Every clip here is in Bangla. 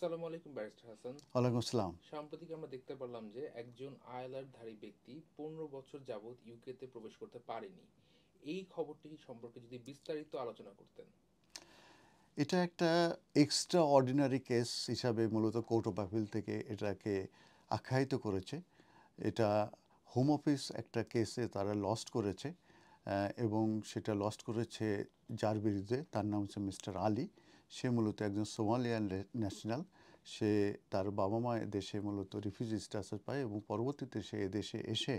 আসসালামু আলাইকুম ব্যারিস্টার হাসান। ওয়ালাইকুম আসসালাম। সাম্প্রতিক আমরা দেখতে পারলাম যে একজন আইএলআর-ধারী ব্যক্তি ১৫ বছর যাবৎ ইউকেতে প্রবেশ করতে পারেনি। এই খবরটি সম্পর্কে যদি বিস্তারিত আলোচনা করতেন। এটা একটা এক্সট্রা অর্ডিনারি কেস হিসাবে মূলত কোর্ট অফ অ্যাপিল থেকে এটাকে আখ্যায়িত করেছে। এটা হোম অফিস একটা কেসে তারা লস্ট করেছে এবং সেটা লস্ট করেছে যার বিরুদ্ধে, তার নাম হচ্ছে মিস্টার আলী। সে মূলত একজন সোমালিয়ান ন্যাশনাল। সে তার বাবা মা দেশে মূলত রিফিউজি স্ট্যাটাস পায় এবং পরবর্তীতে সে এদেশে এসে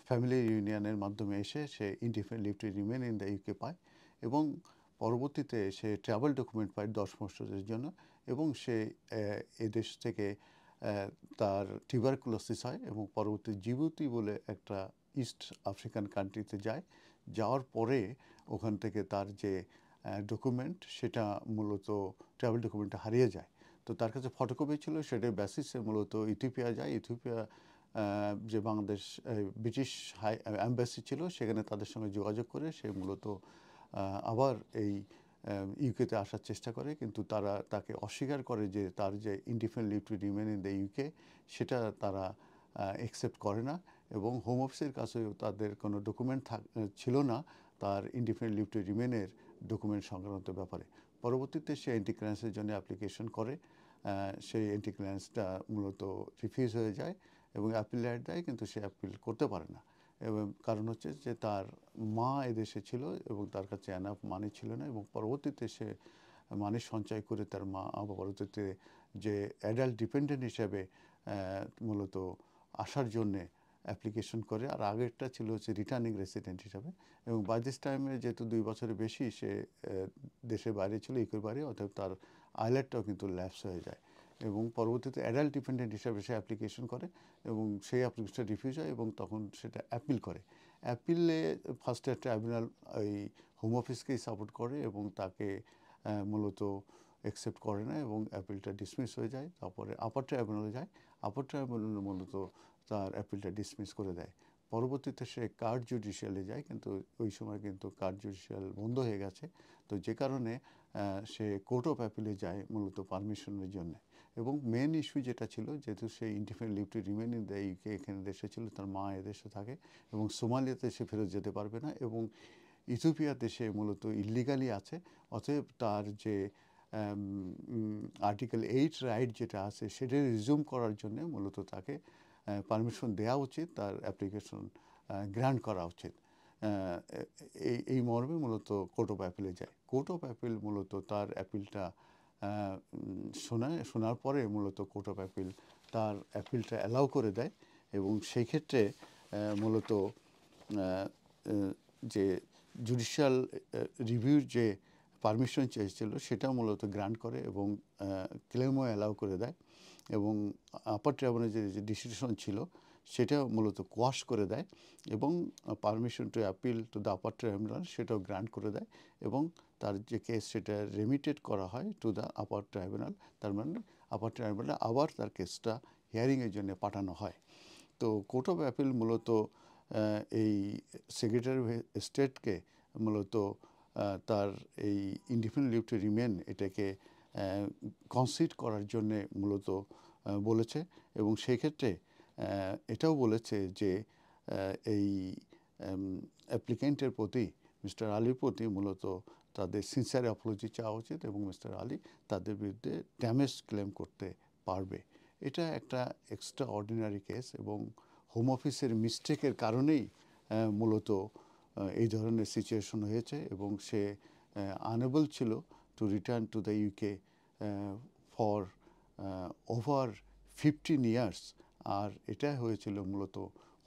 ফ্যামিলি ইউনিয়নের মাধ্যমে এসে সে indefinite leave to remain in the UK পায় এবং পরবর্তীতে সে ট্রাভেল ডকুমেন্ট পায় 10 বছরের জন্য এবং সে এদেশ থেকে তার টিউবারকুলোসিস হয় এবং পরবর্তী জিবুতি বলে একটা ইস্ট আফ্রিকান কান্ট্রিতে যায়। যাওয়ার পরে ওখান থেকে তার যে ডকুমেন্ট সেটা মূলত ট্রাভেল ডকুমেন্টটা হারিয়ে যায়। তো তার কাছে ফটোকপি ছিল, সেটার বেসিসে মূলত ইথিওপিয়া যায়। ইথিওপিয়া যে বাংলাদেশ ব্রিটিশ হাই অ্যাম্বাসি ছিল সেখানে তাদের সঙ্গে যোগাযোগ করে সে মূলত আবার এই ইউকেতে আসার চেষ্টা করে, কিন্তু তারা তাকে অস্বীকার করে যে তার যে indefinite leave to remain in the UK সেটা তারা অ্যাকসেপ্ট করে না এবং হোম অফিসের কাছেও তাদের কোনো ডকুমেন্ট ছিল না তার ইনডিফিনিট লিভ টু রিমেনের ডকুমেন্ট সংক্রান্ত ব্যাপারে। পরবর্তীতে সে এন্টি ক্লিয়ারেন্সের জন্য অ্যাপ্লিকেশন করে। সেই এন্টি ক্লিয়ারেন্সটা মূলত রিফিউজ হয়ে যায় এবং অ্যাপিলেট দেয়, কিন্তু সে অ্যাপিল করতে পারে না। এবং কারণ হচ্ছে যে তার মা এদেশে ছিল এবং তার কাছে এনাফ মানি ছিল না এবং পরবর্তীতে সে মানি সঞ্চয় করে তার মা পরবর্তীতে যে অ্যাডাল্ট ডিপেন্ডেন্ট হিসাবে মূলত আসার জন্যে অ্যাপ্লিকেশন করে। আর আগেরটা ছিল হচ্ছে রিটার্নিং রেসিডেন্ট হিসাবে এবং বাই দিস টাইমে যেহেতু 2 বছরের বেশি সে দেশের বাইরে ছিল, ইউকের বাইরে, অর্থাৎ তার আইল্যান্ডটাও কিন্তু ল্যাপস হয়ে যায় এবং পরবর্তীতে অ্যাডাল্ট ডিপেন্ডেন্ট হিসাবে সে অ্যাপ্লিকেশন করে এবং সেই অ্যাপ্লিকেশনটা রিফিউজ হয় এবং তখন সেটা অ্যাপিল করে। অ্যাপিলে ফার্স্টে ট্রাইব্যুনাল ওই হোম অফিসকেই সাপোর্ট করে এবং তাকে মূলত অ্যাকসেপ্ট করে না এবং অ্যাপিলটা ডিসমিস হয়ে যায়। তারপরে আপার ট্রাইব্যুনালে যায়। আপার ট্রাইব্যুনাল মূলত তার অ্যাপিলটা ডিসমিস করে দেয়। পরবর্তীতে সে কার্ড জুডিশিয়ালে যায়, কিন্তু ওই সময় কিন্তু কার্ড জুডিশিয়াল বন্ধ হয়ে গেছে। তো যে কারণে সে কোর্ট অফ অ্যাপিলে যায় মূলত পারমিশনের জন্য। এবং মেন ইস্যু যেটা ছিল, যেহেতু সে indefinite leave to remain in the UK এখানে দেশে ছিল, তার মা এদেশে থাকে এবং সোমালিয়াতে সে ফেরত যেতে পারবে না এবং ইথিওপিয়া দেশে মূলত ইলিগালি আছে। অতএব তার যে আর্টিকেল 8 রাইট যেটা আছে সেটা রিজিউম করার জন্য মূলত তাকে পারমিশন দেওয়া উচিত, তার অ্যাপ্লিকেশন গ্রান্ট করা উচিত। এই মর্মে মূলত কোর্ট অফ অ্যাপিলে যায়। কোর্ট অফ অ্যাপিল মূলত তার অ্যাপিলটা শোনার পরে মূলত কোর্ট অফ অ্যাপিল তার অ্যাপিলটা অ্যালাউ করে দেয় এবং সেই ক্ষেত্রে মূলত যে জুডিশিয়াল রিভিউর যে পারমিশন চেয়েছিল সেটা মূলত গ্রান্ট করে এবং ক্লেমও অ্যালাউ করে দেয় এবং আপার ট্রাইব্যুনালের যে ডিসিশন ছিল সেটাও মূলত কোয়াশ করে দেয় এবং permission to appeal to the upper tribunal সেটাও গ্রান্ট করে দেয় এবং তার যে কেস সেটা রেমিটেড করা হয় টু দ্য আপার ট্রাইব্যুনাল। তার মানে আপার ট্রাইব্যুনালে আবার তার কেসটা হিয়ারিংয়ের জন্য পাঠানো হয়। তো কোর্ট অফ অ্যাপিল মূলত এই সেক্রেটারি অফ স্টেটকে মূলত তার এই ইনডিফিনিট লিভ টু রিমেন এটাকে কনসিড করার জন্যে মূলত বলেছে এবং সেই ক্ষেত্রে এটাও বলেছে যে এই অ্যাপ্লিক্যান্টের প্রতি, মিস্টার আলীর প্রতি মূলত তাদের সিনসিয়ার অ্যাপোলজি চাওয়া উচিত এবং মিস্টার আলী তাদের বিরুদ্ধে ড্যামেজ ক্লেম করতে পারবে। এটা একটা এক্সট্রা অর্ডিনারি কেস এবং হোম অফিসের মিস্টেকের কারণেই মূলত এই ধরনের সিচুয়েশন হয়েছে এবং সে আনএবল ছিল to return to the UK for over 15 years. আর এটা হয়েছিল মূলত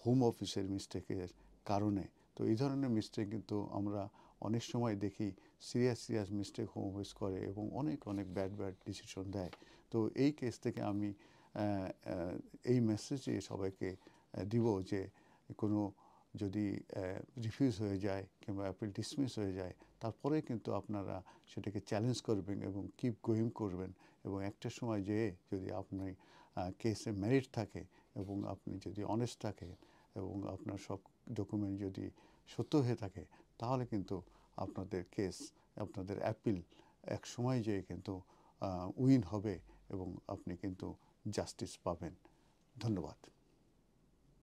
হোম অফিসের মিস্টেকের কারণে। তো এই ধরনের মিস্টেক কিন্তু আমরা অনেক সময় দেখি, serious serious mistake home office করে এবং অনেক অনেক ব্যাড ব্যাড ডিসিশন দেয়। তো এই কেস থেকে আমি এই মেসেজে সবাইকে দিব যে কোনো যদি রিফিউজ হয়ে যায় কিংবা অ্যাপিল ডিসমিস হয়ে যায় তারপরে কিন্তু আপনারা সেটাকে চ্যালেঞ্জ করবেন এবং কিপ গোয়িং করবেন এবং একটা সময় যেয়ে যদি আপনি কেসে মেরিট থাকে এবং আপনি যদি অনেস্ট থাকেন এবং আপনার সব ডকুমেন্ট যদি সত্য হয়ে থাকে তাহলে কিন্তু আপনাদের কেস, আপনাদের অ্যাপিল এক সময় যেয়ে কিন্তু উইন হবে এবং আপনি কিন্তু জাস্টিস পাবেন। ধন্যবাদ।